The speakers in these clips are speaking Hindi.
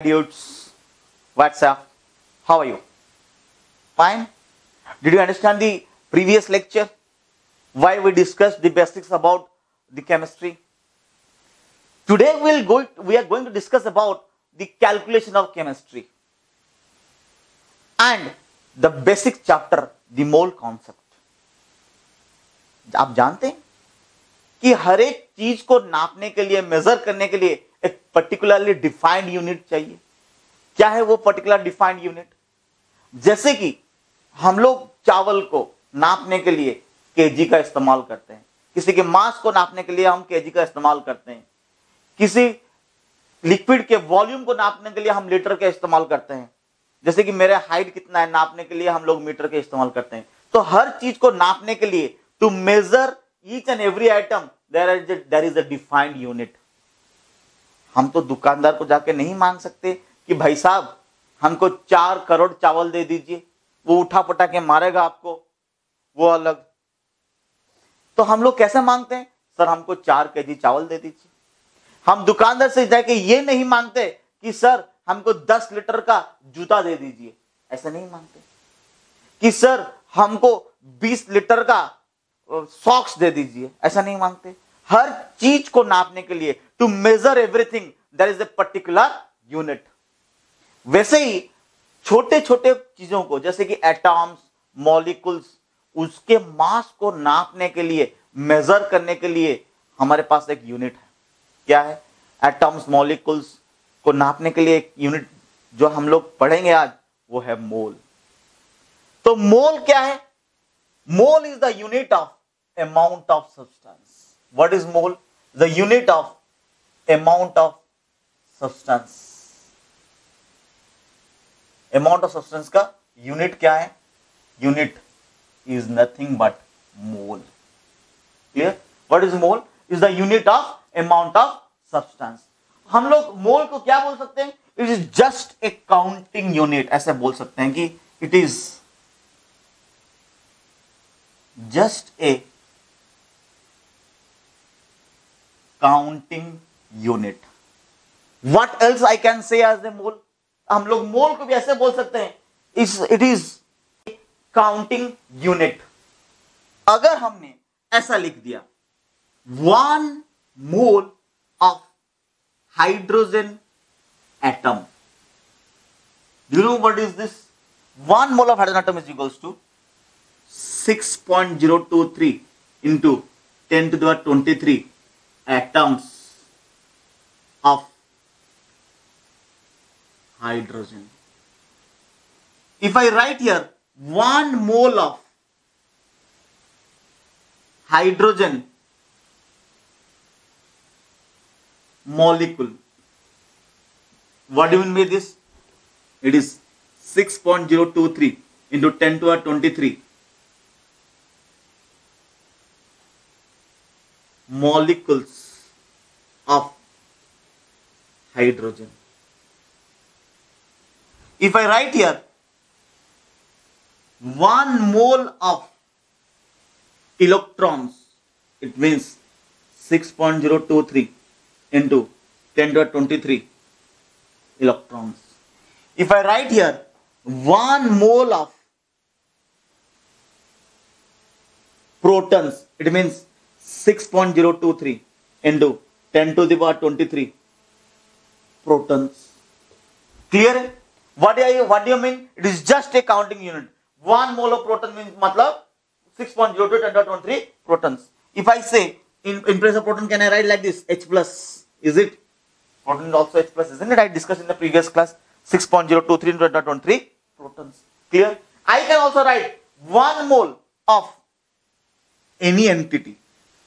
Dudes, what's up? How are you? Fine? Did you understand the previous lecture? Why we discussed the basics about the chemistry? Today we are going to discuss about the calculation of chemistry and the basic chapter, the mole concept. आप जानते हैं कि हर एक चीज को नापने के लिए, मेजर करने के लिए एक पर्टिकुलरली डिफाइंड यूनिट चाहिए। क्या है वो पर्टिकुलर डिफाइंड यूनिट? जैसे कि हम लोग चावल को नापने के लिए केजी का इस्तेमाल करते हैं, किसी के मास को नापने के लिए हम केजी का इस्तेमाल करते हैं, किसी लिक्विड के वॉल्यूम को नापने के लिए हम लीटर का इस्तेमाल करते हैं। जैसे कि मेरा हाइट कितना है नापने के लिए हम लोग मीटर का इस्तेमाल करते हैं। तो हर चीज को नापने के लिए to measure each and every item there is a defined unit. हम तो दुकानदार को जाके नहीं मांग सकते कि भाई साहब हमको 4 करोड़ चावल दे दीजिए, वो उठा पटा के मारेगा आपको, वो अलग। तो हम लोग कैसे मांगते हैं? सर हमको 4 केजी चावल दे दीजिए। हम दुकानदार से जाके ये नहीं मांगते कि सर हमको 10 लीटर का जूता दे दीजिए, ऐसा नहीं मांगते। कि सर हमको 20 लीटर का सॉक्स दे दीजिए, ऐसा नहीं मांगते। हर चीज को नापने के लिए to measure everything there is a particular unit. वैसे ही छोटे छोटे चीजों को जैसे कि एटॉम्स, मॉलिक्यूल्स, उसके मास को नापने के लिए, मेजर करने के लिए हमारे पास एक यूनिट है। क्या है? एटॉम्स, मॉलिक्यूल्स को नापने के लिए एक यूनिट जो हम लोग पढ़ेंगे आज, वो है मोल। तो मोल क्या है? मोल is the unit of amount of substance. What is mole? The unit of amount of substance. Amount of substance का unit क्या है? Unit is nothing but mole. Clear? What is mole? Is the unit of amount of substance. हम लोग मोल को क्या बोल सकते हैं? It is just a counting unit. ऐसे बोल सकते हैं कि it is just a counting unit. What else I can say as a mole? हम लोग मोल को भी ऐसे बोल सकते हैं, it is counting unit. अगर हमने ऐसा लिख दिया 1 mole of hydrogen atom. Do you know what is this? 1 mole of hydrogen atom is equals to 6.023 into 10 to the power 23 atoms of hydrogen. If I write here 1 mole of hydrogen molecule, what do you mean by this? It is 6.023 into 10 to the power 23 molecules of hydrogen. If I write here 1 mole of electrons, it means 6.023 into 10 to the 23 electrons. If I write here 1 mole of protons, it means 6.023 into 10 to the power 23 protons. Clear? What do you mean? It is just a counting unit. 1 mole of proton means matlab 6.02 10 to the 23 protons. If I say in place of proton, can I write like this? H plus. Is it? Proton is also H plus, isn't it? I discussed in the previous class. 6.023 into 10 to the 23 protons. Clear? I can also write 1 mole of any entity.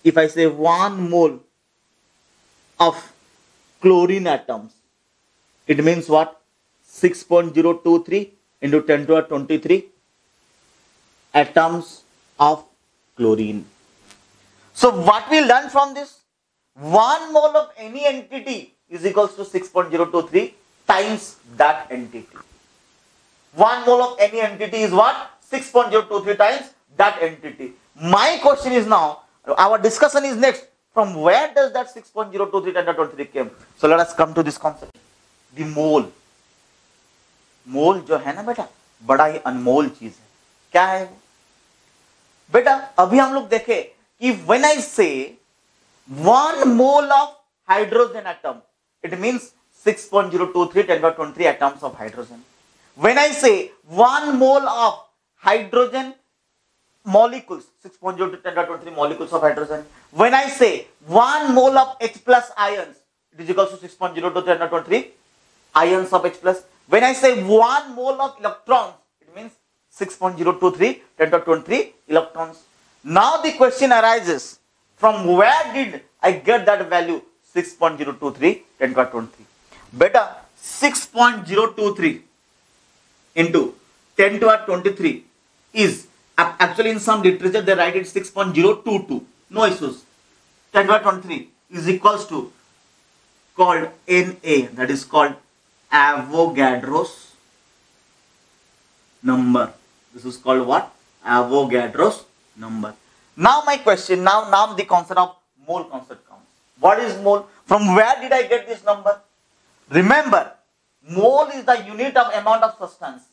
If I say 1 mole of chlorine atoms, it means what? 6.023 into 10 to the 23 atoms of chlorine. So what we learn from this? 1 mole of any entity is equals to 6.023 times that entity. 1 mole of any entity is what? 6.023 times that entity. My question is now, our discussion is next. From where does that 6.023 10 to the 23 came? So let us come to this concept. The mole. मोल जो है ना बेटा, बड़ा ही अनमोल चीज है। क्या है वो बेटा? अभी हम लोग देखे कि when I say 1 mole of hydrogen atom, it means 6.023 10^23 atoms of hydrogen. When I say 1 mole of hydrogen molecules, 6.0 to 10^23 molecules of hydrogen. When I say 1 mole of H plus ions, it is equals to 6.0 to 10^23 ions of H plus. When I say 1 mole of electrons, it means 6.023 10^23 electrons. Now the question arises, from where did I get that value 6.023 10^23? बेटा 6.023 into 10^23 is actually, in some literature they write it 6.022. No issues. 10^23 is equals to called Na, that is called Avogadro's number. This is called what? Avogadro's number. Now my question, now the concept of mole concept comes. What is mole? From where did I get this number? Remember, mole is the unit of amount of substance.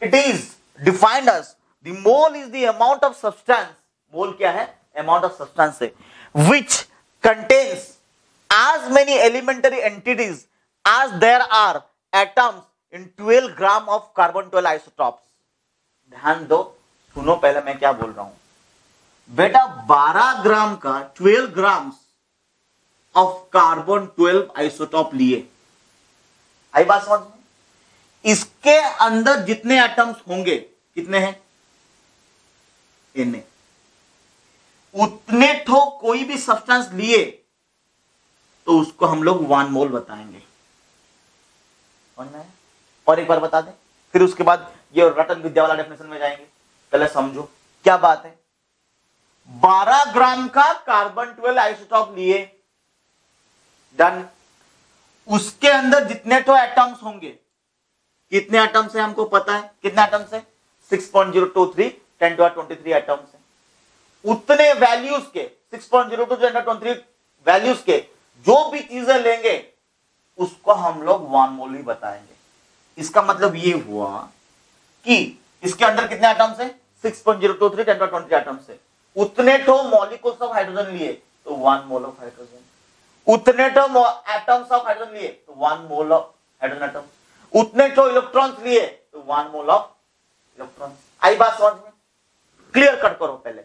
It is defined as, the mole is the amount of substance. Mole क्या है? Amount of substance है, which contains as many elementary entities as there are atoms in 12 gram of carbon 12 isotopes. ध्यान दो, सुनो पहले मैं क्या बोल रहा हूं बेटा। 12 ग्राम का 12 ग्राम्स ऑफ कार्बन 12 आइसोटॉप लिए, आई बात समझ में? इसके अंदर जितने एटम्स होंगे, कितने हैं? Na. उतने ठो कोई भी सब्सटेंस लिए तो उसको हम लोग 1 मोल बताएंगे। और एक बार बता दें, फिर उसके बाद ये रटन विद्या वाला डेफिनेशन में जाएंगे। पहले समझो क्या बात है। 12 ग्राम का कार्बन 12 आइसोटॉप लिए, डन। उसके अंदर जितने तो एटम्स होंगे, कितने एटम्स है हमको पता है, कितने एटम्स है? 6.023 10^23 एटम्स है। उतने वैल्यूज के 6.02 10^23 वैल्यूज के जो भी चीजें लेंगे उसको हम लोग 1 मोल ही बताएंगे। इसका मतलब ये हुआ कि इसके अंदर कितने एटम्स है? 6.023 10^23 एटम्स है। उतने तो मॉलिक्यूल्स ऑफ हाइड्रोजन लिए तो 1 मोल ऑफ हाइड्रोजन। उतने तो एटम्स ऑफ हाइड्रोजन लिए तो 1 मोल ऑफ हाइड्रोजन एटम। उतने तो इलेक्ट्रॉन्स लिए तो 1 मोल ऑफ इलेक्ट्रॉन्स। आई बात समझ में? क्लियर कट करो पहले।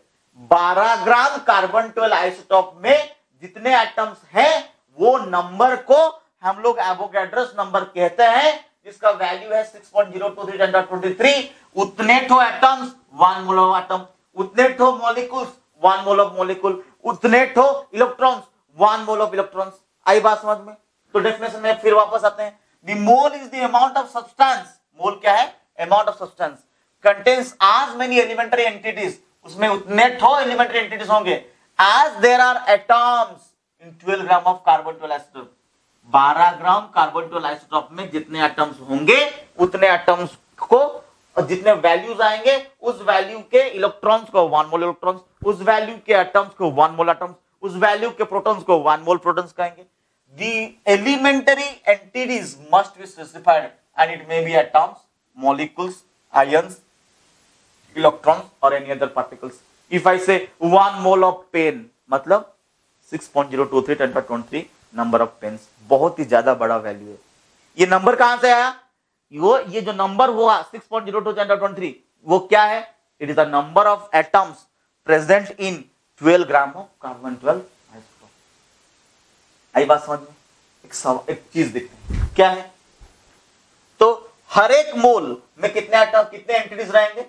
12 ग्राम कार्बन 12 आइसोटॉप में जितने एटम्स हैं वो नंबर को हम लोग एवोगैड्रोस नंबर कहते हैं, जिसका वैल्यू है 6.023 10^23। उतने तो एटम्स 1 मोल ऑफ एटम, उतने तो मॉलिक्यूल्स 1 मोल ऑफ मॉलिक्यूल, उतने तो इलेक्ट्रॉन्स 1 मोल ऑफ इलेक्ट्रॉन्स। आई बात समझ में? तो डेफिनेशन में फिर वापस आते हैं। The mole is the amount of substance. Mole क्या है? Amount of substance contains as many elementary entities, उसमें उतने तो elementary entities होंगे as there are atoms in 12 gram of carbon 12 isotope। 12 gram carbon 12 isotope में जितने एटम्स होंगे उतने एटम्स को, और जितने वैल्यूज आएंगे उस वैल्यू के इलेक्ट्रॉन्स को 1 मोल इलेक्ट्रॉन्स, उस वैल्यू के एटम्स को 1 मोल एटम्स, उस वैल्यू के प्रोटॉन्स को 1 मोल प्रोटॉन्स कहेंगे। The elementary entities must be specified and it may be atoms, molecules, ions, electrons or any other particles. If I say 1 mole of pen, मतलब 6.023 10^23 नंबर ऑफ पेन्स, बहुत ही ज्यादा बड़ा वैल्यू है। ये नंबर कहां से आया? ये जो नंबर हुआ 6.023 10^23 वो क्या है? It is the number of atoms present in 12 gram of carbon 12 isotope. आई बात समझ में? एक चीज देखते हैं क्या है। तो हर एक मोल में कितने एटम, कितने एंटिटीज रहेंगे?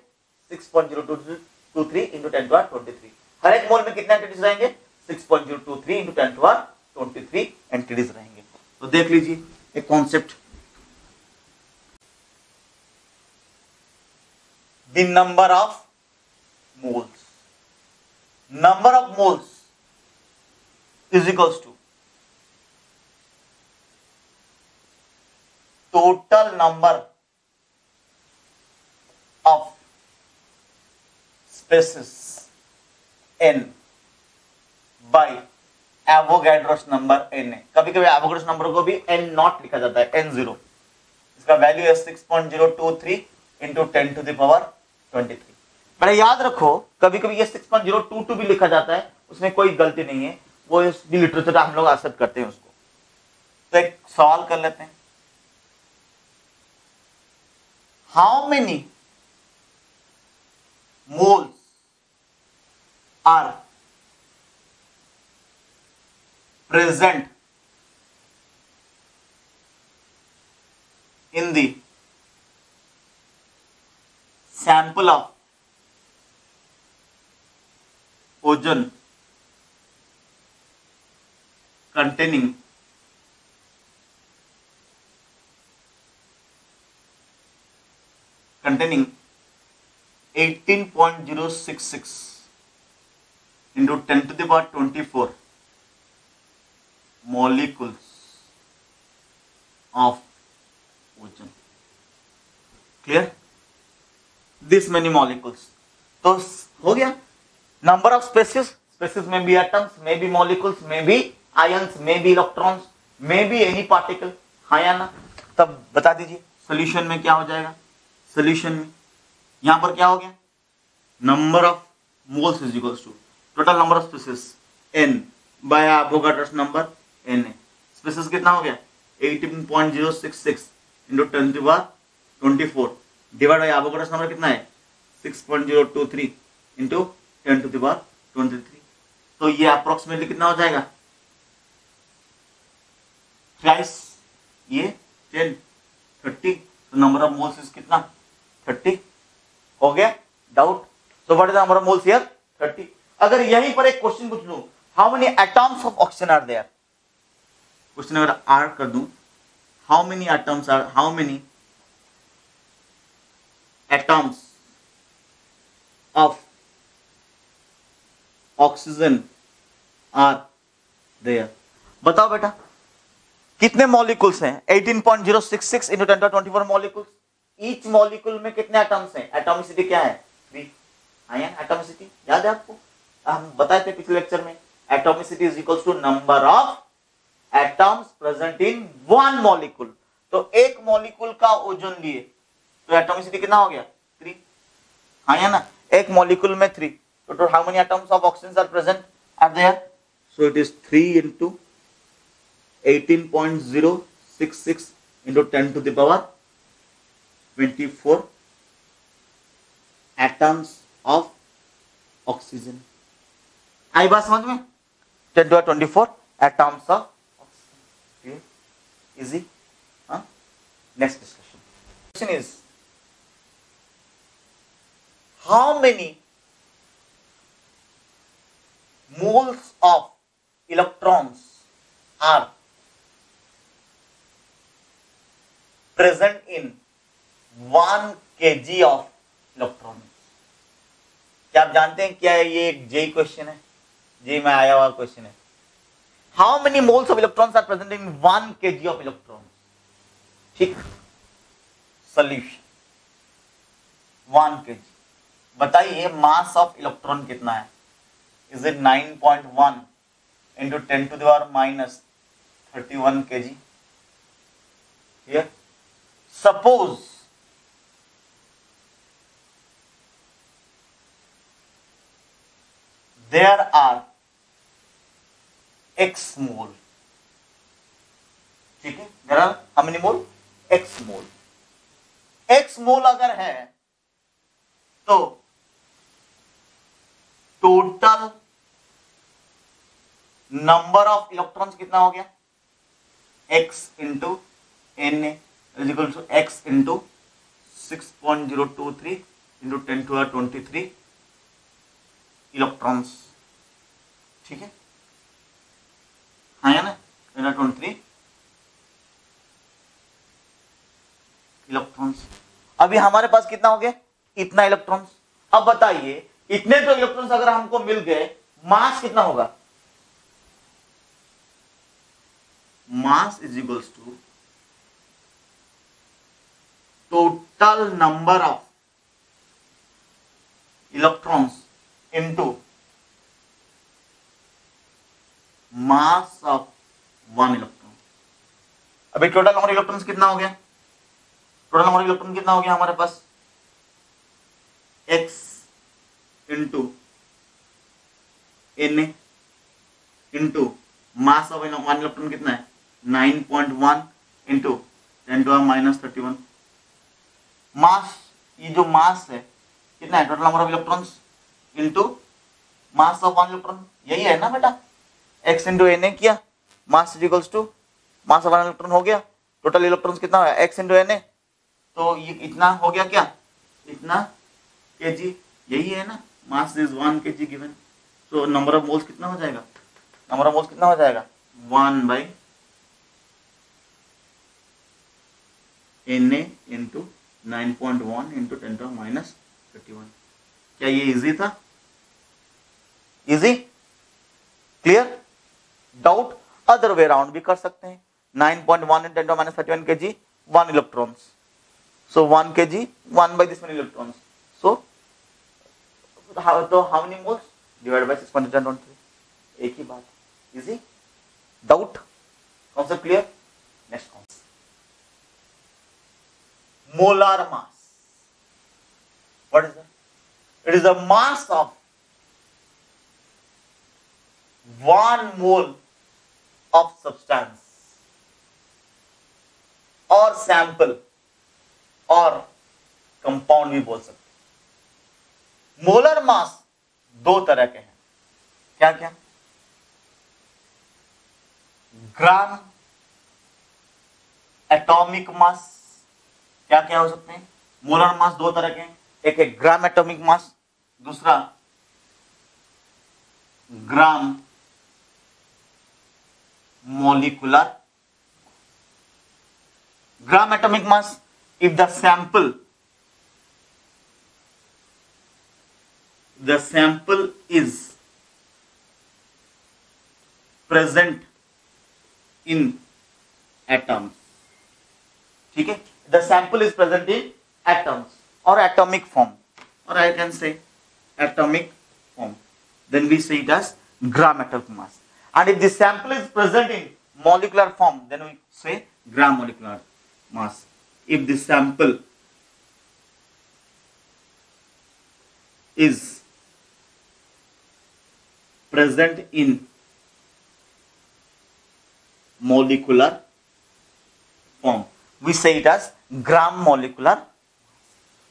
6.023 into 10^23। हर एक मोल में कितने एंटिटीज रहेंगे? 6.023 into 10^23 एंटिटीज रहेंगे। तो देख लीजिए एक concept, the number of moles. Number of moles is equals to total number of species n by Avogadro's number n। कभी कभी एवोगैड्रोस नंबर को भी n नॉट लिखा जाता है, n0। इसका वैल्यू है 6.023 इंटू 10 टू द पावर 23। पहले याद रखो, कभी कभी ये 6.022 भी लिखा जाता है, उसमें कोई गलती नहीं है, वो इस लिटरेचर हम लोग एक्सेप्ट करते हैं उसको। तो एक सवाल कर लेते हैं, how many moles are present in the sample of ozon containing 18.066 into 10 to the power 24 molecules of ozon. Clear? This many molecules. तो हो गया नंबर ऑफ स्पेसिस, स्पेसिस में भी एटम्स, में भी मॉलिक्यूल्स, में भी आयंस, में भी इलेक्ट्रॉन्स, में भी एनी पार्टिकल, हाँ या ना? तब बता दीजिए सोल्यूशन में क्या हो जाएगा। सोल्यूशन में यहां पर क्या हो गया, number of moles is equals to total number of species n by Avogadro's number n है। स्पेसिस कितना हो गया 18.066 into 10 to power 24 divide by Avogadro's number कितना है 6.023 इंटू 10 टू द पावर 23। तो ये अप्रोक्सीमेटली कितना हो जाएगा, थ्राइस ये 10 30, तो नंबर ऑफ मोल्स इज कितना 30। हो गया doubt? So what is the number of moles here 30। अगर यहीं पर एक क्वेश्चन पूछ लूं, how many atoms of oxygen are there, question अगर आर कर दूं, how many atoms are, how many atoms of oxygen are there, बताओ बेटा कितने मॉलिक्यूल्स हैं 18.066 into 10 to 24 molecules. Each molecule में कितने एटम्स हैं, एटॉमिसिटी क्या है 3, आयन एटॉमिसिटी याद है आपको, हम बताए थे पिछले लेक्चर में, atomicity is equals to number of atoms present in one molecule. तो एक मॉलिक्यूल का ओजोन लिए तो एटॉमिसिटी कितना हो गया 3, हाँ या ना, एक मॉलिक्यूल में 3, तो how many atoms of oxygen are present are there, so it is 3 into 18.066 into 10 to the power 24 atoms of oxygen. आई बात समझ में, 10 to 24 atoms of oxygen, easy. Next discussion, question is how many moles of electrons are present in 1 kg of electrons। क्या आप जानते हैं क्या है ये एक जेई क्वेश्चन है, जेई में आया हुआ क्वेश्चन है। How many moles of electrons are present in 1 kg of electrons, ठीक। सॉल्यूशन 1 kg, बताइए मास ऑफ इलेक्ट्रॉन कितना है, is it 9.1 into 10 to the power minus 31 kg here। Suppose there are x mole, ठीक है, there are how many mole, x mole, x mole अगर है तो टोटल नंबर ऑफ इलेक्ट्रॉन्स कितना हो गया x into N is equal to x into 6.023 into 10 to 23 electrons, ठीक है, हाँ या ना 23 इलेक्ट्रॉन्स। अभी हमारे पास कितना हो गया इतना इलेक्ट्रॉन्स। अब बताइए इतने तो इलेक्ट्रॉन्स अगर हमको मिल गए, मास कितना होगा, mass is equals to total number of electrons into mass of one electron. अभी टोटल नंबर इलेक्ट्रॉन्स कितना हो गया टोटल नंबर ऑफ इलेक्ट्रॉन कितना हो गया हमारे पास, x into Na into mass of one electron कितना है 9.1 इंटू 10⁻31। मास, ये जो मास है कितना है, total number of electrons into mass of one electron, यही है ना बेटा, x इंटू Na किया, mass is equals to mass of one electron हो गया, टोटल इलेक्ट्रॉन्स कितना है x इंटू Na, तो ये इतना हो गया क्या, इतना kg, यही है ना, मास इज 1 kg गिवन, तो नंबर ऑफ मोल्स कितना हो जाएगा, नंबर ऑफ मोल्स कितना हो जाएगा 1/Na इंटू 9.1 इंटू 10⁻31। क्या ये इजी था, easy, clear, doubt, other way around भी कर सकते हैं, 9.1 into 10⁻31 kg 1 electrons, so 1 kg 1 by this many electrons, so how many moles divided by 6.1013, एक ही बात, easy, doubt, concept clear. Next concept, molar mass, what is that, it is the mass of 1 mole of substance or sample और कंपाउंड भी बोल सकते हैं। मोलर मास दो तरह के हैं, क्या क्या, ग्राम एटॉमिक मास, क्या क्या हो सकते हैं, मोलर मास दो तरह के हैं, एक है ग्राम एटॉमिक मास, दूसरा gram molecular. Gram atomic mass, if the sample is present in atoms, ठीक है, the sample is present in atoms or atomic form, or I can say atomic form, then we say it as gram atomic mass. And if the sample is present in molecular form, then we say gram molecular mass. If the sample is present in molecular form, we say it as gram molecular.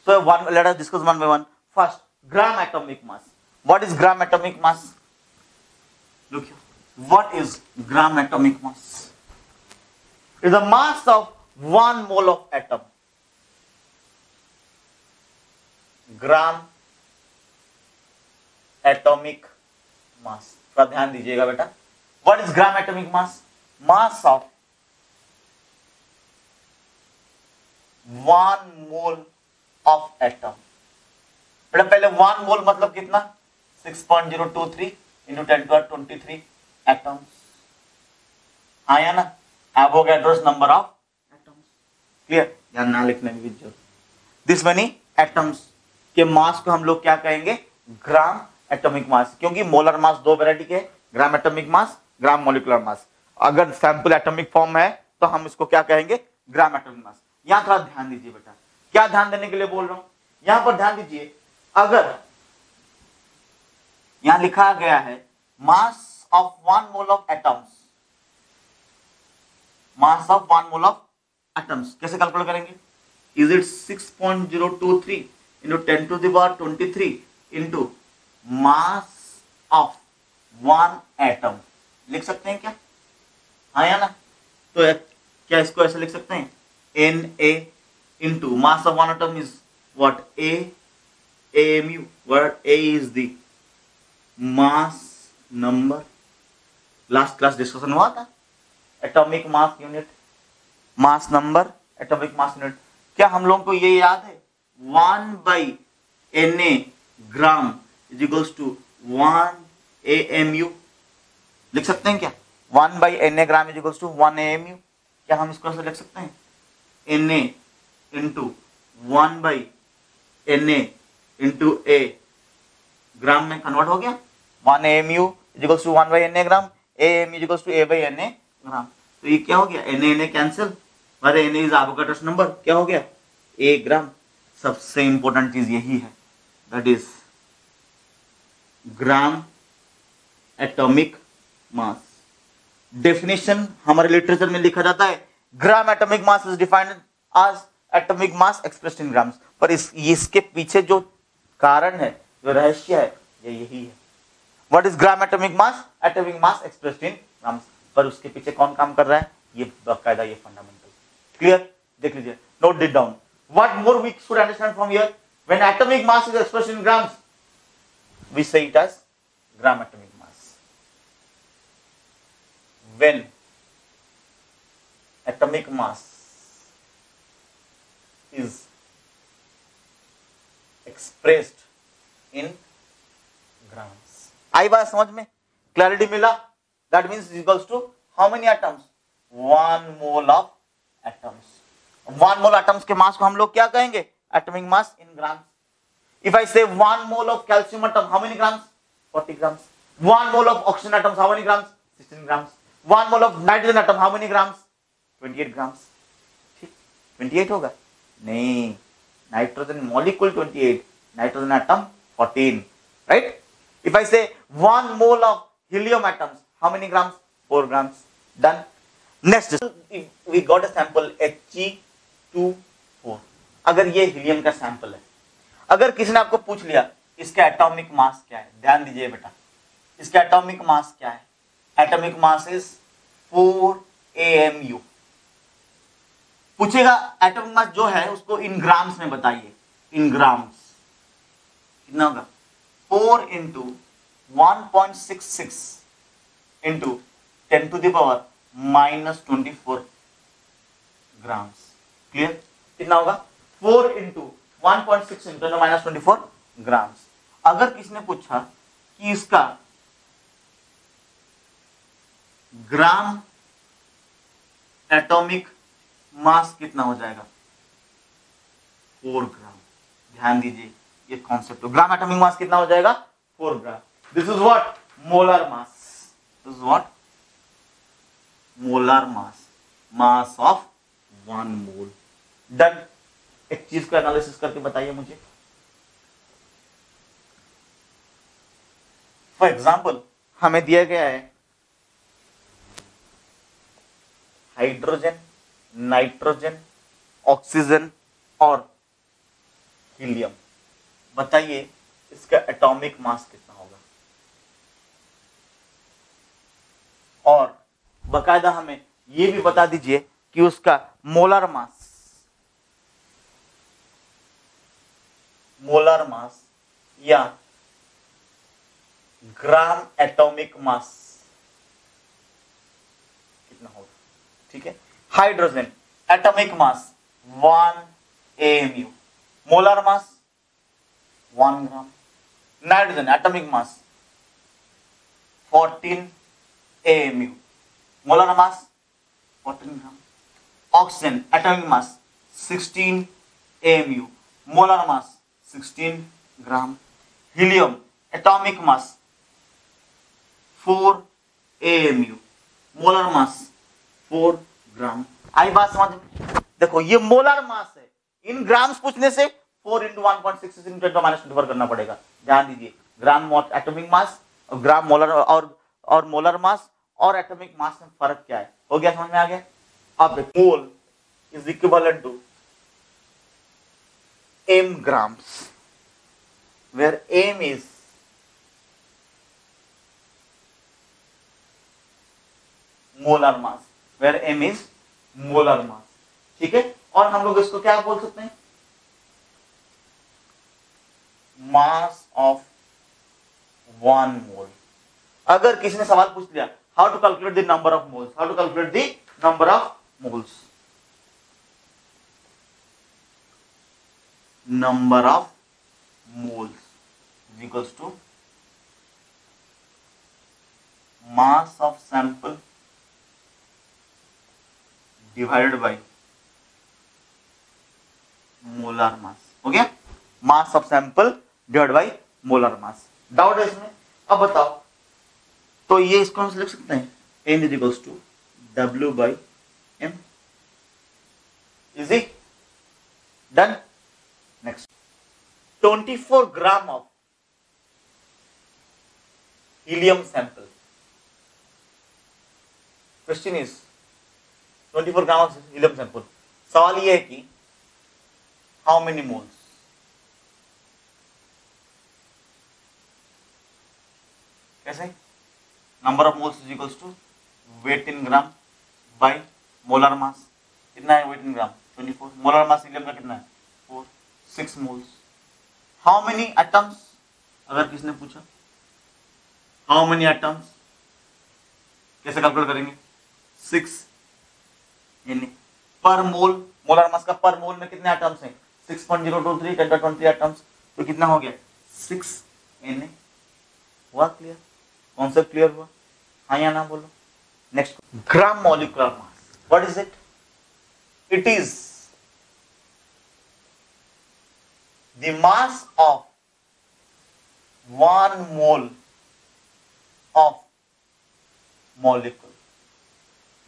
So let us discuss one by one. First, gram atomic mass. What is gram atomic mass? Look here. What is gram atomic mass? It is the mass of 1 mole of atom. Gram atomic मास, थोड़ा ध्यान दीजिएगा बेटा. What is gram atomic mass? Mass of 1 mole of atom. बेटा पहले 1 मोल मतलब कितना? 6.023 इंटू 10⁻23 एटम्स. आया ना? Avogadro's number of atoms. Clear? यहां ना लिखने की जरूरत. दिस मेनी एटम्स के मास को हम लोग क्या कहेंगे? ग्राम एटॉमिक मास. क्योंकि मोलर मास दो वैरायटी के, ग्राम एटॉमिक मास, ग्राम मोलिकुलर मास. अगर सैंपल एटॉमिक फॉर्म है तो हम इसको क्या कहेंगे? ग्राम एटॉमिक मास. यहां थोड़ा ध्यान दीजिए बेटा. क्या ध्यान देने के लिए बोल रहा हूं? यहां पर ध्यान दीजिए. अगर यहां लिखा गया है मास of 1 mole of atoms, mass of 1 mole of atoms कैसे कैलकुलेट करेंगे? Is it 6.023 into 10⁻23 into mass of 1 atom. लिख सकते हैं क्या? हाँ या ना? तो क्या इसको ऐसे लिख सकते हैं? Na into mass of 1 atom is what? AMU, where A is the mass number. Last class discussion हुआ था. Atomic mass unit, mass number, atomic mass unit. क्या हम लोगों को ये याद है? 1/Na gram is equals to 1 AMU. लिख सकते हैं क्या? 1/Na gram is equals to 1 AMU. क्या हम इसको ऐसे लिख सकते हैं? Na into 1/Na into A gram में कन्वर्ट हो गया. 1 AMU is equals to 1/Na gram, AMU is equals to A/Na gram. तो ये क्या हो गया? Na कैंसिल, अरे Na इज एवोगाड्रोस नंबर. क्या हो गया? ए ग्राम, सबसे इंपॉर्टेंट चीज यही है, that is gram atomic mass. Definition हमारे लिटरेचर में लिखा जाता है gram atomic mass is defined as atomic mass expressed in grams, पर इसके पीछे जो कारण है, जो रहस्य है, ये यही है। What is gram atomic mass? Atomic mass expressed in grams. पर उसके पीछे कौन काम कर रहा है? ये बाकायदा, ये फंडामेंटल। क्लियर? देख लीजिए, note it down. What more we should understand from here? When atomic mass is expressed in grams, we say it as gram atomic mass. When atomic mass is expressed in grams। आई बात समझ में? क्लैरिटी मिला? That means is equals to how many atoms? 1 mole of atoms। 1 mole atoms के मास को हम लोग क्या कहेंगे? Atomic mass in grams। If I say 1 mole of calcium atom, how many grams? 40 grams। 1 mole of oxygen atoms, how many grams? 16 grams। 1 mole of nitrogen atom, how many grams? 28 grams। ठीक, 28 होगा? नहीं, nitrogen molecule 28, nitrogen atom 14, right? If I say 1 mole of helium atoms, how many grams? 4 grams. Done. Next, we got a sample He2O। अगर ये हीलियम का सैंपल है, अगर किसी ने आपको पूछ लिया इसका एटॉमिक मास क्या है, ध्यान दीजिए बेटा, इसका एटॉमिक मास क्या है? Atomic mass is 4 AMU। पूछेगा एटॉमिक मास जो है उसको इन ग्राम्स में बताइए, इन ग्राम्स कितना होगा? 4 into 1.66 into 10 to the power -24 grams. Clear? कितना होगा? 4 इंटू 1.6 इंटू -24 ग्राम्स। अगर किसने पूछा कि इसका ग्राम एटॉमिक मास कितना हो जाएगा? 4 ग्राम। ध्यान दीजिए, ये कॉन्सेप्ट। ग्राम एटॉमिक मास कितना हो जाएगा? 4 gram. This is what? Molar mass. This is what? Molar mass, mass of 1 mole. Done. एक चीज का एनालिसिस करके बताइए मुझे। फॉर एग्जाम्पल, हमें दिया गया है हाइड्रोजन, नाइट्रोजन, ऑक्सीजन और हीलियम। बताइए इसका एटॉमिक मास कितना होगा? और बकायदा हमें यह भी बता दीजिए कि उसका मोलर मास या ग्राम एटॉमिक मास कितना होगा? ठीक है। Hydrogen atomic mass 1 AMU, molar mass 1 gram. Nitrogen atomic mass 14 AMU, molar mass 14 gram. Oxygen atomic mass 16 AMU, molar mass 16 gram. Helium atomic mass 4 AMU, molar mass 4 gram. आई बात समझ में? देखो ये मोलर मास है, इन ग्राम्स पूछने से 4 इंटू 1.66 इंटू 10⁻24 करना पड़ेगा। ध्यान दीजिए, ग्राम एटॉमिक मास और ग्राम मोलर और मोलर मास और एटॉमिक मास में फर्क क्या है? हो गया? समझ में आ गया? अब mole is equivalent to m grams, where m is molar mass, where m is molar mass. ठीक है। और हम लोग इसको क्या बोल सकते हैं? Mass of 1 mole. अगर किसी ने सवाल पूछ लिया how to calculate the number of moles, how to calculate the number of moles, number of moles is equals to mass of sample divided by molar mass. हो गया? Mass of sample divided by molar mass. Doubt है इसमें? अब बताओ, तो ये इसको हम लिख सकते हैं m is equals to W by m। Easy? Done. Next. 24 gram of helium sample. Question is 24 gram of helium sample. सवाल ये है कि हाउ मेनी मोल्स. कैसे? Number of moles is equals to weight in gram by molar mass. कितना है weight in gram? 24. Molar mass helium का कितना है? 4. 6 मोल्स. हाउ मेनी एटम्स, अगर किसने पूछा हाउ मेनी एटम्स, कैसे कैलकुलेट करेंगे? 6 पर मोल. मोलर मास का पर मोल में कितने एटम्स हैं? 6.023 10 to 20 एटम्स. तो कितना हो गया? 6 Na. हुआ क्लियर? कॉन्सेप्ट क्लियर हुआ? हाँ या ना बोलो. Next, gram molecular mass. What is it? It is the mass of 1 mole of molecule.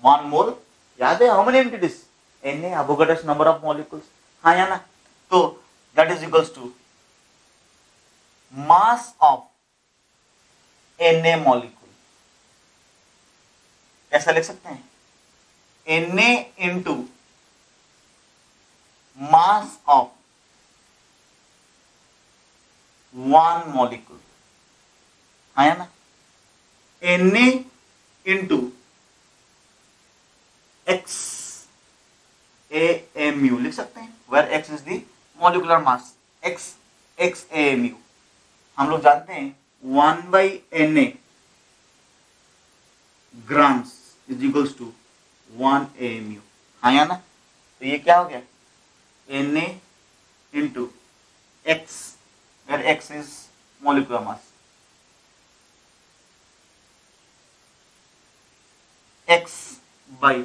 1 mole याद है? How many entities? Na, Avogadro's number of molecules. हाँ या ना? तो that is equals to mass of Na molecule. कैसा लिख सकते हैं? Na into mass of 1 molecule. हाँ या ना? Na इंटू x AMU लिख सकते हैं, where x is the molecular mass. x AMU हम लोग जानते हैं 1/Na grams is equals to 1 AMU. हाँ या ना? तो ये क्या हो गया? Na into x, where x is molecular mass. x by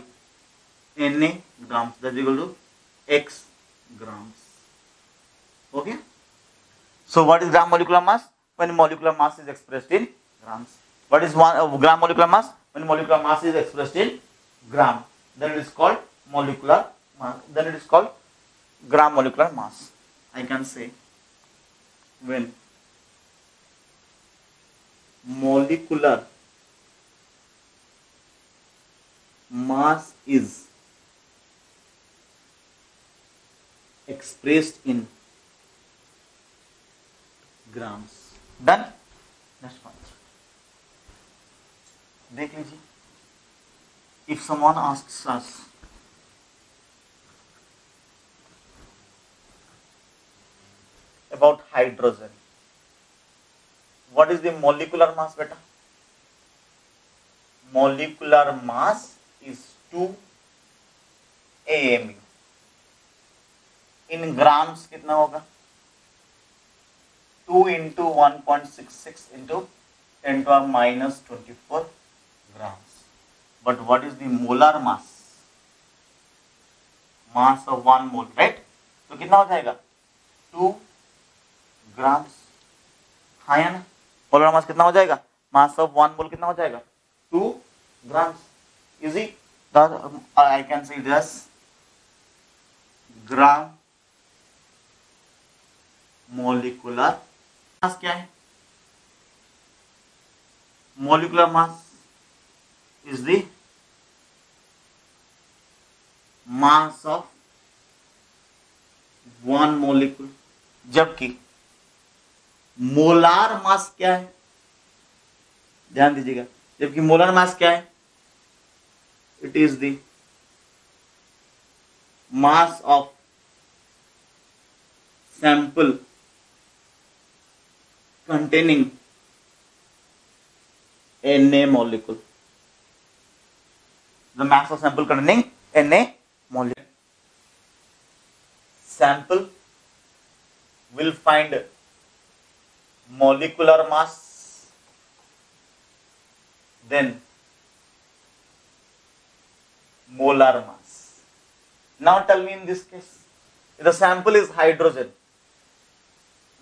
Na grams, that is equal to x grams. Okay. So what is gram molecular mass? When molecular mass is expressed in grams. What is gram molecular mass? When molecular mass is expressed in gram, then it is called molecular mass. Then it is called gram molecular mass. I can say when molecular mass is expressed in grams. Done. Next one. देख लीजिए. If someone asks us about hydrogen, what is the molecular mass, beta? Molecular mass is 2 AMU. In grams कितना होगा? 2 into 1.66 into 10⁻24 grams. But what is the molar mass? Mass of 1 mole, right? तो कितना हो जाएगा? 2 grams. हाँ या ना? मोलर मास कितना हो जाएगा? मास ऑफ 1 मोल कितना हो जाएगा? 2 grams. Easy. I can say this gram molecular mass क्या है? Molecular mass is the mass of 1 molecule. जबकि मोलार मास क्या है? ध्यान दीजिएगा. जबकि मोलार मास क्या है? It is the mass of sample containing Na molecule. The mass of sample containing Na molecule. Sample will find molecular mass, then molar mass. Now tell me in this case, if the sample is hydrogen,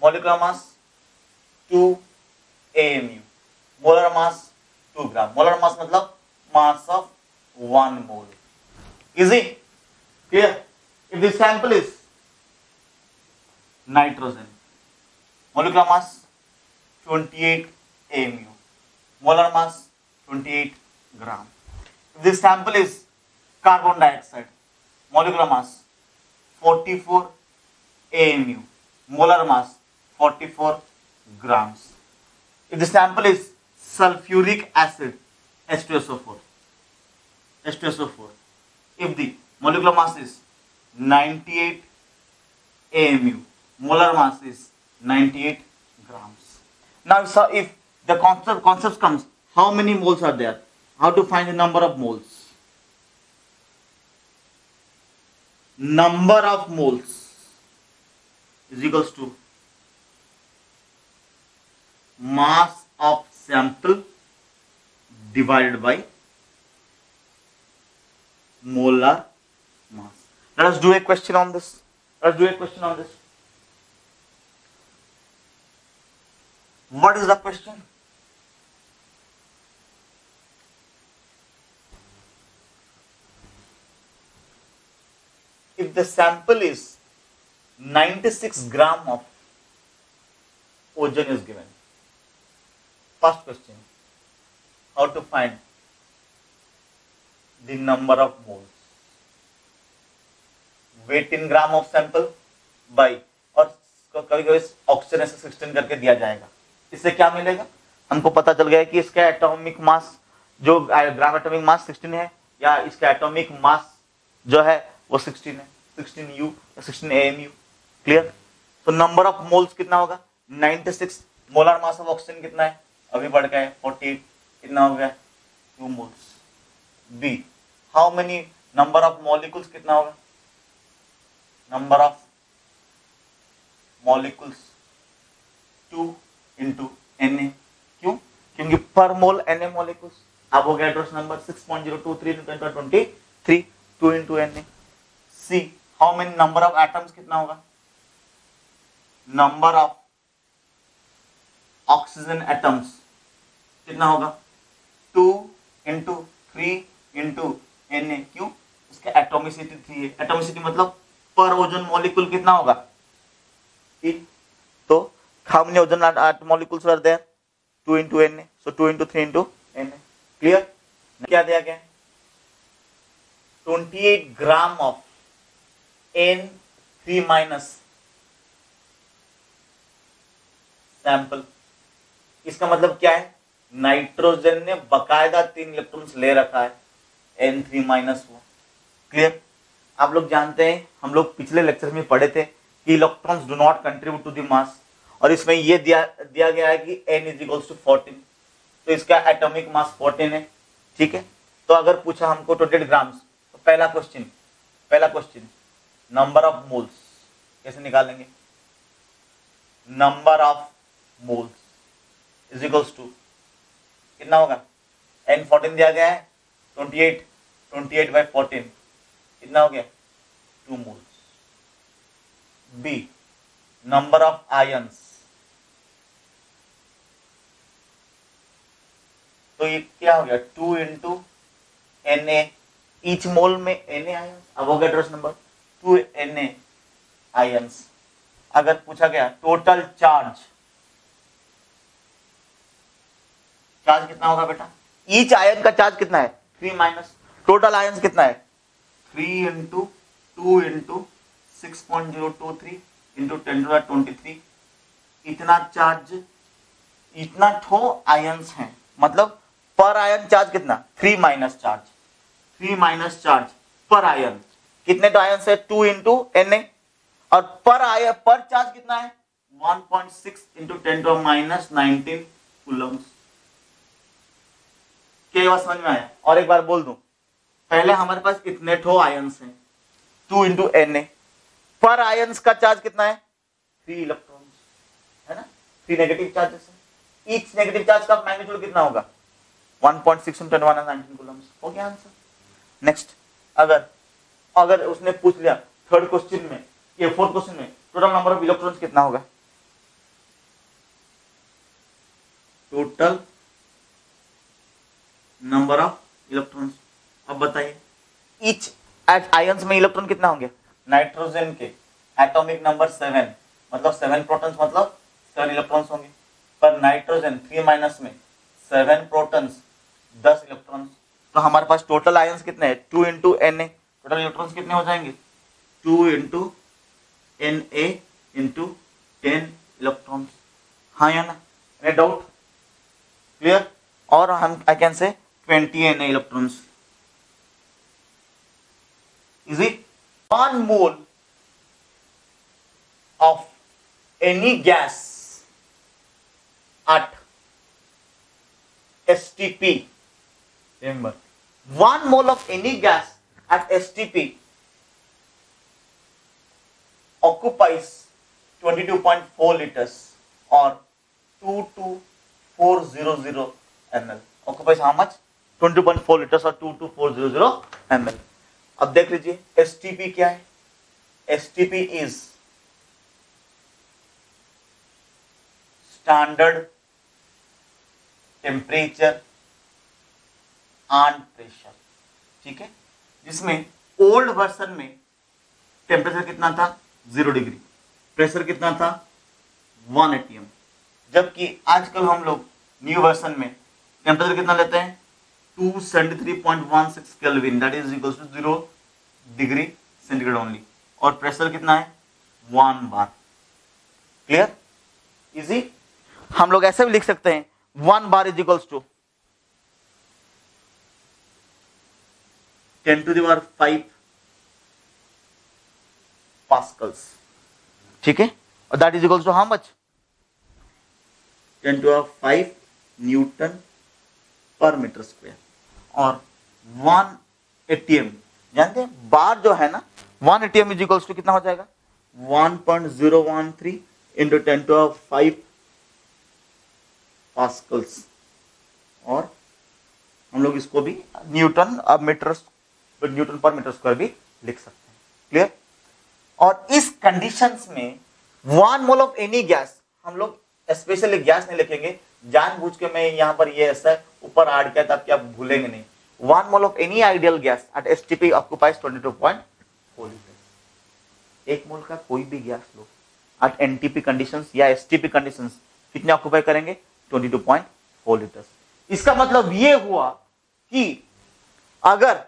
molecular mass 2 AMU, molar mass 2 gram. Molar mass मतलब mass of 1 mole. Easy? Clear? If the sample is nitrogen, molecular mass 28 AMU, molar mass 28 gram. This sample is carbon dioxide, molecular mass 44 AMU, molar mass 44 grams. If the sample is sulfuric acid, H2SO4, if the molecular mass is 98 AMU, molar mass is 98 grams. Now, if the concept comes, how many moles are there? How to find the number of moles? Number of moles is equals to mass of sample divided by molar mass. Let us do a question on this. What is the question? If the sample is 96 gram of ozone is given. First question, how to find the number of moles? Weight in gram of sample by, और कभी कभी ऑक्सीजन ऐसे 16 करके दिया जाएगा. इससे क्या मिलेगा? हमको पता चल गया कि इसका एटॉमिक मास जो ग्राम एटॉमिक मास 16 है, या इसका एटॉमिक मास जो है वो 16 है, 16U 16 AMU. क्लियर? तो नंबर ऑफ मोल्स कितना होगा? 96. मोलर मास ऑफ ऑक्सीजन कितना है? अभी बढ़ गया है 48. कितना हो गया? 2 moles. B, how many number of molecules कितना होगा? Number of molecules 2 into Na. क्यों? क्योंकि पर मोल Na मॉलिक्यूल्स. अब हो गया address number 6.023 into 10 to 23, 2 into Na. C, how many number of atoms कितना होगा? नंबर ऑफ ऑक्सीजन एटम्स कितना होगा? 2 into 3 into Na. क्यों? उसका एटॉमिसिटी 3 है. एटॉमिसिटी मतलब पर ओजोन मॉलिक्यूल कितना होगा? 3. तो how many ozoन molecules were there? 2 into Na. So 2 into 3 into Na. Clear? क्या दिया गया? 28 gram of N3 minus sample. इसका मतलब क्या है? नाइट्रोजन ने बकायदा 3 इलेक्ट्रॉन्स ले रखा है, N3 minus 1. क्लियर? आप लोग जानते हैं, हम लोग पिछले लेक्चर में पढ़े थे कि electrons do not contribute to the mass, और इसमें ये दिया गया है कि n इज इक्वल्स टू 14. तो इसका एटॉमिक मास 14 है. ठीक है? तो अगर पूछा हमको 28 ग्राम्स, तो पहला क्वेश्चन नंबर ऑफ मोल्स कैसे निकालेंगे? Number of moles is equals to कितना होगा? n 14 दिया गया है, 28 by 14 कितना हो गया? 2 moles. B, number of ions. तो ये क्या हो गया? 2 into Na. ईच मोल में Na आयंस. अब हो गया एड्रेस नंबर 2 Na आयंस. अगर पूछा गया टोटल चार्ज कितना होगा बेटा? ईच आयन का चार्ज कितना है? 3 माइनस. टोटल आयंस कितना है? 3 into 2 into 6.023 into 10 to the 23. इतना चार्ज, इतना ठो आयंस हैं. मतलब पर आयन चार्ज कितना? 3 माइनस चार्ज पर आयन. कितने तो आयन है? 2 into Na. और पर चार्ज कितना है? 1.6 into 10 to minus 19 कूलम्स. क्या बात समझ में आया? और एक बार बोल दूं, पहले हमारे पास इतने ठो आयंस हैं, 2 into Na. पर आयंस का चार्ज कितना है? 3 इलेक्ट्रॉन्स, है ना? 3 नेगेटिव चार्जेस है. ईच नेगेटिव चार्ज का मैग्नीट्यूड कितना होगा? 1.6 into 10 to minus 19 कूलम्स. हो गया आंसर. नेक्स्ट, अगर उसने पूछ लिया थर्ड क्वेश्चन में, ये फोर्थ क्वेश्चन में, टोटल नंबर ऑफ इलेक्ट्रॉन्स कितना होगा? Total number of electrons. अब बताइए ईच आयंस में इलेक्ट्रॉन कितना होंगे? नाइट्रोजन के एटॉमिक नंबर 7, मतलब 7 प्रोटॉन्स मतलब 7 इलेक्ट्रॉन्स होंगे। पर नाइट्रोजन 3 माइनस में 7 प्रोटॉन्स 10 इलेक्ट्रॉन्स। तो हमारे पास टोटल आयंस कितने हैं? 2 into N A. Total electrons कितने हो जाएंगे? 2 into N A into 10 electrons. हाँ या ना? Any doubt? क्लियर? और हम I can say 20 N A electrons. Easy? 1 mole of any gas at STP, remember 1 mole of any gas at STP occupies 22.4 liters or 22400 ml. occupies how much? 22.4 liters or 22400 ml. अब देख लीजिए STP क्या है? STP is standard temperature and pressure. ठीक है, जिसमें ओल्ड वर्जन में टेम्परेचर कितना था? 0 डिग्री, प्रेशर कितना था? 1 atm। जबकि आजकल हम लोग न्यू वर्जन में टेम्परेचर कितना लेते हैं? 273.16 kelvin, that is equal to 0 degree centigrade only. और प्रेशर कितना है? 1 बार। क्लियर? इजी? हम लोग ऐसे भी लिख सकते हैं 1 bar is equals to 10 to the power 5 pascals. ठीक है, और that is equals to how much? 10 to the power 5 newton per metre square. और 1 atm जानते हैं, बार जो है ना 1 atm इज इक्वल्स टू कितना हो जाएगा? 1.013 into 10 to the power 5 pascals. और हम लोग इसको भी न्यूटन अब metre, newton per metre square भी लिख सकते हैं। क्लियर? और इस कंडीशंस में 1 मोल ऑफ एनी गैस, हम लोग स्पेशली गैस नहीं लिखेंगे, जानबूझ के मैं यहां पर ये ऐसा ऊपर ऐड किया ताकि आप भूलेंगे नहीं। 1 mole of any ideal gas at STP occupies 22.4 litre. 1 mole का कोई भी gas low at NTP conditions या एसटीपी कंडीशंस कितने ऑक्युपाई करेंगे? 22.4 लीटर। इसका मतलब ये हुआ कि अगर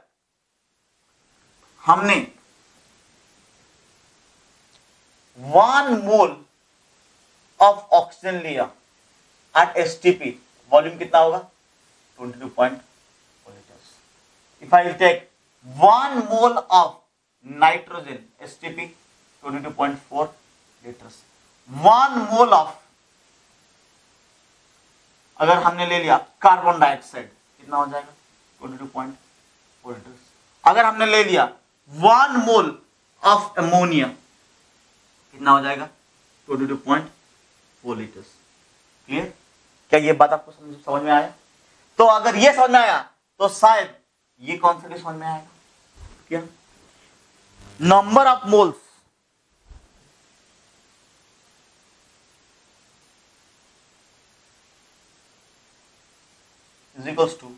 हमने 1 मोल ऑफ ऑक्सीजन लिया एट एसटीपी, वॉल्यूम कितना होगा? 22.4 litres. If I take 1 mole of nitrogen STP 22.4 litres. 1 mole of, अगर हमने ले लिया कार्बन डाइऑक्साइड कितना हो जाएगा? 22.4 लीटर्स। अगर हमने ले लिया 1 मोल ऑफ अमोनिया कितना हो जाएगा? 22.4 लीटर्स। क्लियर? क्या ये बात आपको समझ में आया? तो अगर ये समझ में आया तो शायद ये कॉन्सेप्ट समझ में आएगा। क्या? Number of moles is equals to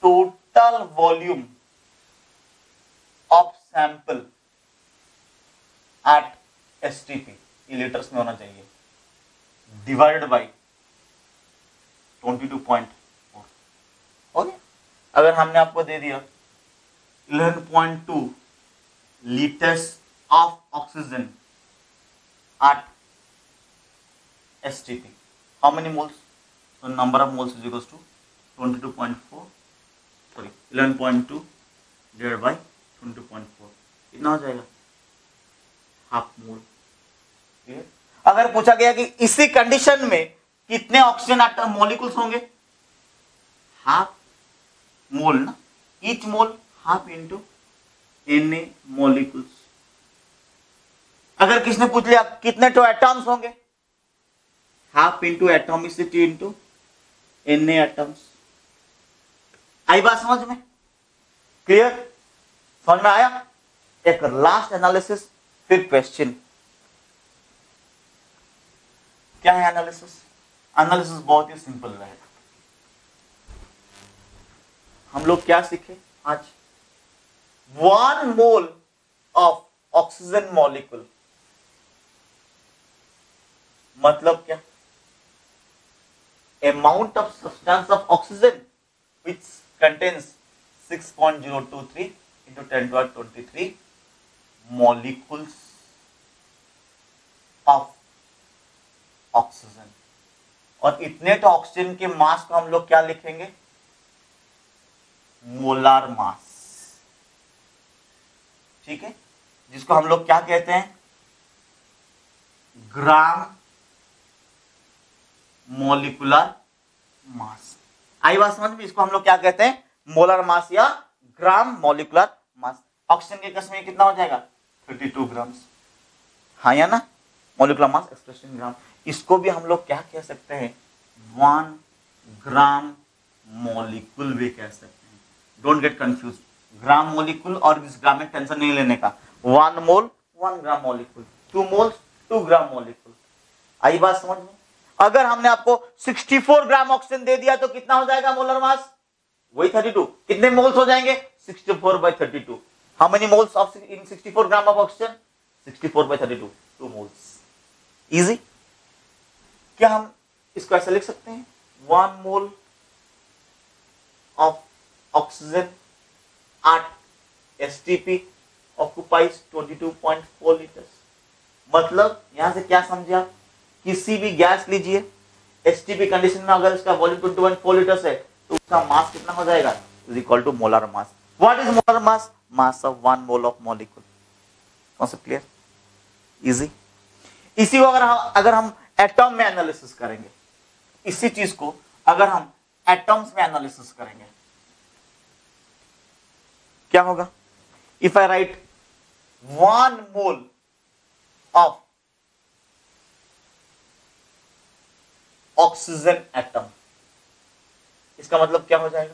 total volume of sample at STP, ये लीटर्स में होना चाहिए, डिवाइडेड बाई 22.4। ओके, अगर हमने आपको दे दिया 11.2 litres of oxygen at STP, how many moles? So number of moles is equals to 22.4, sorry 11.2 divided by 22.4, कितना हो जाएगा? Half mole. क्लियर? अगर पूछा गया कि इसी कंडीशन में कितने ऑक्सीजन एटम मॉलिक्यूल्स होंगे? हाफ मोल ना, each mole half into Na molecules. अगर किसने पूछ लिया कितने तो एटम्स होंगे? Half into atomicity into Na atoms. आई बात समझ में? क्लियर? समझ में आया? एक लास्ट एनालिसिस फिर क्वेश्चन। क्या है एनालिसिस? एनालिसिस बहुत ही सिंपल रहेगा। हम लोग क्या सीखे आज? 1 mole of oxygen oxygen molecule, मतलब क्या? Amount of substance of oxygen which contains 6.023 into 10^23 molecules of oxygen. और इतने तो ऑक्सीजन के मास को हम लोग क्या लिखेंगे? मोलार मास, ठीक है, जिसको हम लोग क्या कहते हैं? Gram molecular mass. आई बात समझ में? इसको हम लोग क्या कहते हैं? मोलर मास या ग्राम मोलिकुलर मास। ऑक्सीजन के केस में कितना हो जाएगा? 32 ग्राम, हाँ या ना? मोलिकुलर मास एक्सप्रेस इन ग्राम। इसको भी हम लोग क्या कह सकते हैं? 1 ग्राम मॉलिक्यूल भी कह सकते हैं। Don't get confuse, gram molecule और इस ग्राम में टेंशन नहीं लेने का। 1 mole 1 gram molecule, 2 moles 2 gram molecule. आई बात समझ में? अगर हमने आपको 64 ग्राम ऑक्सीजन दे दिया तो कितना हो जाएगा मोलर मास? वही 32। कितने मोल्स हो जाएंगे? 64/32। How many moles of in 64 gram of oxygen? 64/32, 2 moles. Easy. क्या हम इसको ऐसा लिख सकते हैं? 1 mole of oxygen at STP occupies 22.4 liters। मतलब यहां से क्या समझे आप? किसी भी गैस लीजिए, एसटीपी कंडीशन में अगर इसका वॉल्यूम 22.4 लीटर्स है तो उसका मास कितना हो जाएगा? Is equal to molar mass. What is molar mass? Mass of 1 mole of molecule. Concept clear? Easy. इसी को अगर हम एटॉम में एनालिसिस करेंगे, इसी चीज को अगर हम एटॉम्स में एनालिसिस करेंगे, क्या होगा? If I right 1 mole of oxygen atom, इसका मतलब क्या हो जाएगा?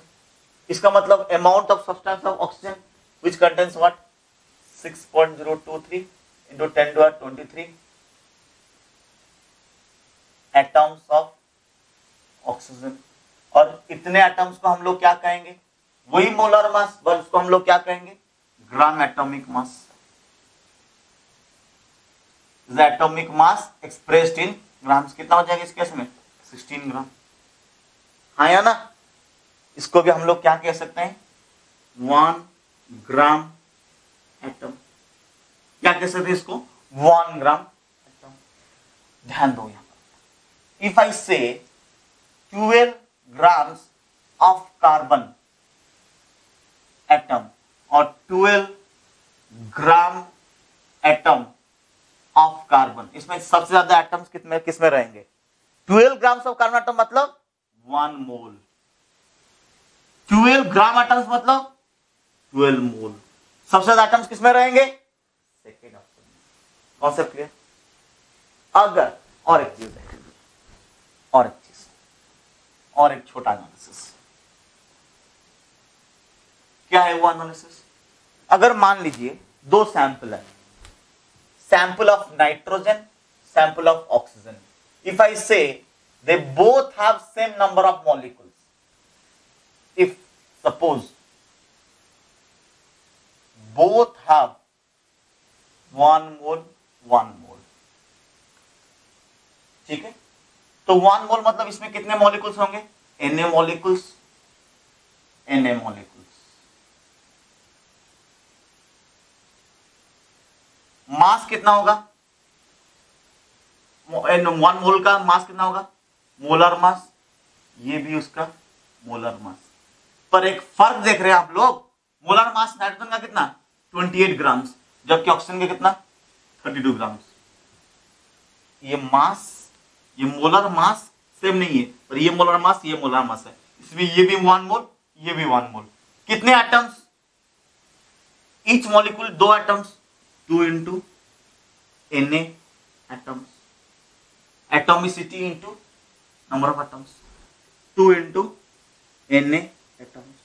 इसका मतलब amount of substance of oxygen which contains what? 6.023 into 10^23 atoms of oxygen. और इतने एटम्स को हम लोग क्या कहेंगे? वही मोलर मास, बस उसको हम लोग क्या कहेंगे? ग्राम atomic mass. The atomic mass expressed in grams. कितना हो जाएगा इस केस में? 16 ग्राम, हाँ या ना? इसको भी हम लोग क्या कह सकते हैं? 1 ग्राम एटम। क्या कह सकते हैं इसको? 1 ग्राम एटम। ध्यान दो यहां पर। इफ आई से 12 ग्राम्स ऑफ कार्बन एटम और 12 ग्राम एटम ऑफ कार्बन, इसमें सबसे ज्यादा एटम्स किसमें रहेंगे? 12 ग्राम्स ऑफ कार्बन एटम मतलब 1 मोल। 12 ग्राम एटम्स मतलब 12 मोल। सबसे ज्यादा एटम्स किसमें रहेंगे? सेकेंड ऑप्शन में। Concept clear? अगर और एक चीज है, और एक छोटा एनालिसिस। क्या है वो एनालिसिस? अगर मान लीजिए 2 सैंपल है, sample of nitrogen, sample of oxygen. If I say they both have same number of molecules, if suppose both have 1 mole 1 mole, ठीक है, तो 1 मोल मतलब इसमें कितने मॉलिक्यूल्स होंगे? Na molecules, Na molecules. Mass कितना होगा? 1 मोल का मास कितना होगा? Molar mass. ये भी उसका मोलर मास। पर एक फर्क देख रहे हैं आप लोग, मोलर मास नाइट्रोजन का कितना? 28 ग्राम्स, जबकि ऑक्सीजन का कितना? 32 ग्राम्स। ये मास, ये मोलर मास सेम नहीं है, पर ये मोलर मास, ये मोलर मास है। इसमें ये भी 1 मोल, ये भी 1 मोल। कितने atoms? Each molecule 2 atoms, 2 into Na atoms. Atomicity into number of atoms, 2 into Na atoms.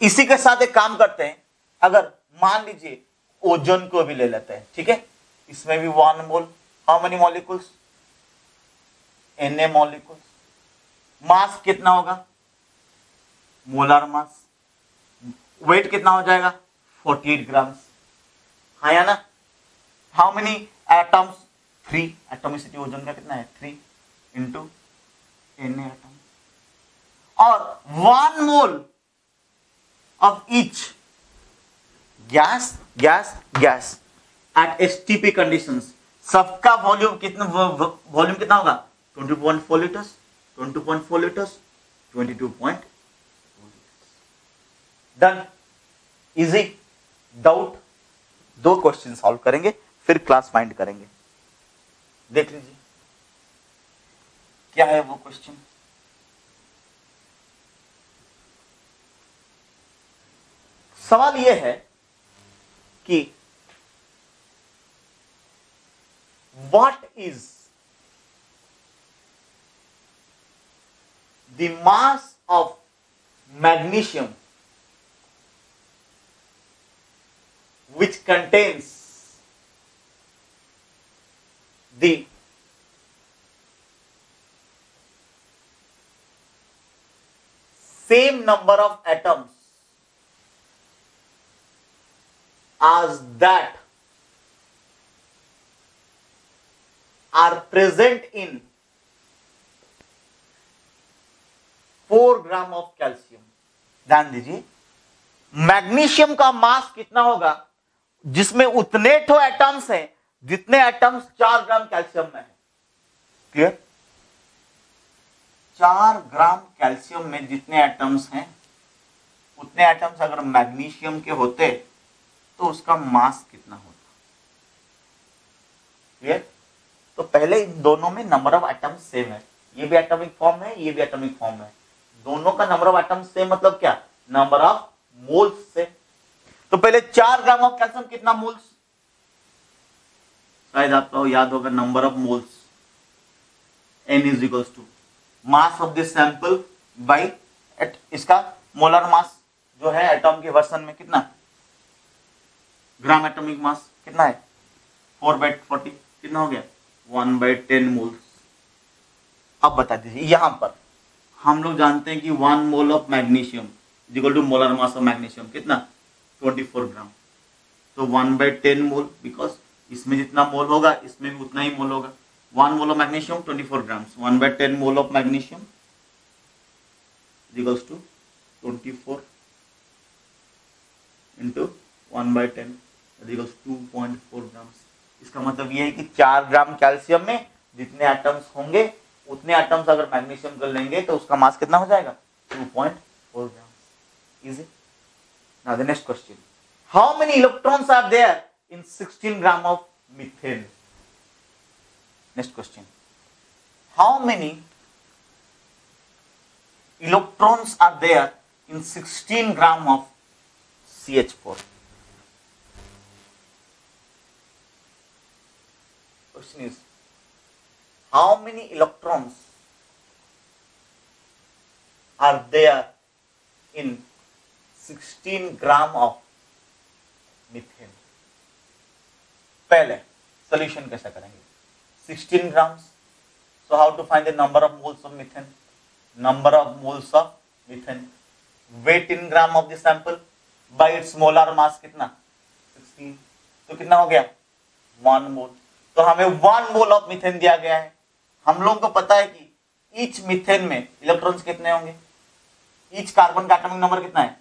इसी के साथ एक काम करते हैं, अगर मान लीजिए ओजोन को भी ले लेते हैं, ठीक है, इसमें भी 1 mole. How many molecules? Na molecules. Mass कितना होगा? मोलर मास। वेट कितना हो जाएगा? 48 ग्राम्स। हाँ या ना? How many atoms? 3। Atomicity ozone का कितना है? 3 इंटू Na एटम, और 1 mole of each gas gas gas at STP conditions, सबका वॉल्यूम कितना, वॉल्यूम कितना होगा? 20.4 litres, 20.4 litres, 22.4 litres. Done, easy. Doubt? 2 question solve करेंगे, फिर क्लास फाइंड करेंगे। देख लीजिए क्या है वो क्वेश्चन। सवाल यह है कि what is the mass of magnesium which contains the same number of atoms as that are present in 4 gram of calcium. ध्यान दीजिए, मैग्नीशियम का मास कितना होगा जिसमें उतने ठो एटम्स हैं जितने एटम्स 4 ग्राम कैल्शियम में है। क्लियर? 4 ग्राम कैल्शियम में जितने एटम्स हैं उतने एटम्स अगर मैग्नीशियम के होते तो उसका मास कितना होता? क्लियर? तो पहले इन दोनों में नंबर ऑफ एटम्स सेम है, ये भी एटॉमिक फॉर्म है, ये भी एटॉमिक फॉर्म है, दोनों का नंबर ऑफ एटम्स सेम, मतलब क्या? नंबर ऑफ मोल्स से। तो पहले 4 ग्राम ऑफ कैल्शियम कितना मोल्स? शायद आपको याद होगा, number of moles N is equals to mass of this sample by इसका मोलर मास जो है एटॉम के वर्सन में कितना? ग्राम एटॉमिक मास कितना है? 4/40 कितना हो गया? 1/10 मोल्स। अब बता दीजिए, यहां पर हम लोग जानते हैं कि 1 mole of magnesium equal to molar mass of magnesium कितना? 24 ग्राम। तो 1/10 मोल, बिकॉज इसमें जितना मोल होगा इसमें भी उतना ही मोल होगा। 1 mole of magnesium 24 gram, 1/10 mole of magnesium equals to 24 into 1/10 equals 2.4 gram. इसका मतलब ये है कि 4 ग्राम कैल्शियम में जितने एटम्स होंगे उतने एटम्स अगर मैग्नीशियम कर लेंगे तो उसका मास कितना हो जाएगा? 2.4 gram. Easy. Now the next question, how many electrons are there in 16 gram of methane? Next question, how many electrons are there in 16 gram of CH4? Question is, how many electrons are there in 16 gram of methane? पहले solution कैसा करेंगे? 16 grams. So how to find the number of moles of methane? Number of moles of methane. Weight in gram of the sample by its molar mass कितना? 16. तो कितना हो गया? 1 mole. तो हमें 1 मोल ऑफ मीथेन दिया गया है। हम लोगों को पता है कि ईच मीथेन में इलेक्ट्रॉन्स कितने होंगे? ईच कार्बन का एटॉमिक नंबर कितना है?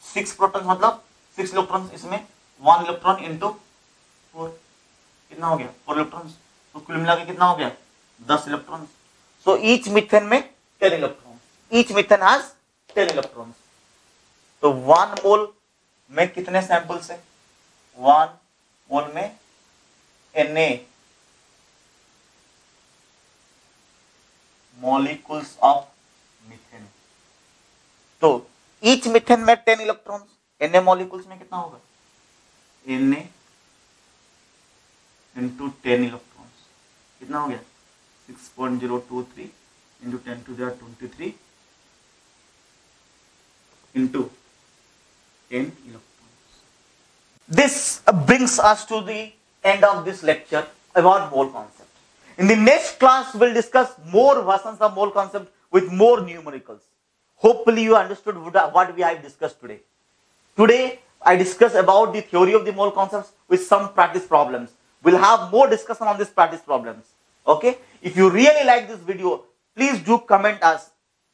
6 प्रोटॉन्स, मतलब 6 इलेक्ट्रॉन्स। इसमें 1 इलेक्ट्रॉन इंटू 4 कितना हो गया? 4 इलेक्ट्रॉन्स। तो कुल मिला के कितना हो गया? 10 इलेक्ट्रॉन्स। सो ईच मीथेन में 10 electrons. Each methane has 10 electrons. तो 1 मोल में कितने सैंपल्स है? 1 मोल में Na molecules of methane। तो each methane में 10 इलेक्ट्रॉन्स, Na molecules में कितना होगा? Na into 10 इलेक्ट्रॉन्स कितना हो गया? 6.023 into 10 to the 23 into 10 electrons। This brings us to the end of this lecture about mole concept. In the next class, we'll discuss more versions of mole concept with more numericals. Hopefully, you understood what we have discussed today. Today, I discuss about the theory of the mole concepts with some practice problems. We'll have more discussion on these practice problems. Okay? If you really like this video, please do comment us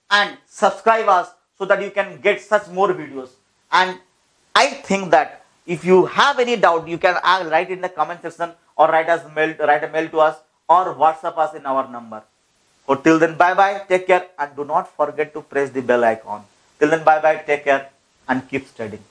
and subscribe us so that you can get such more videos. And I think that if you have any doubt, you can write in the comment section or write a mail to us or WhatsApp us in our number. So till then, bye bye, take care, and do not forget to press the bell icon. Till then, bye bye, take care, and keep studying.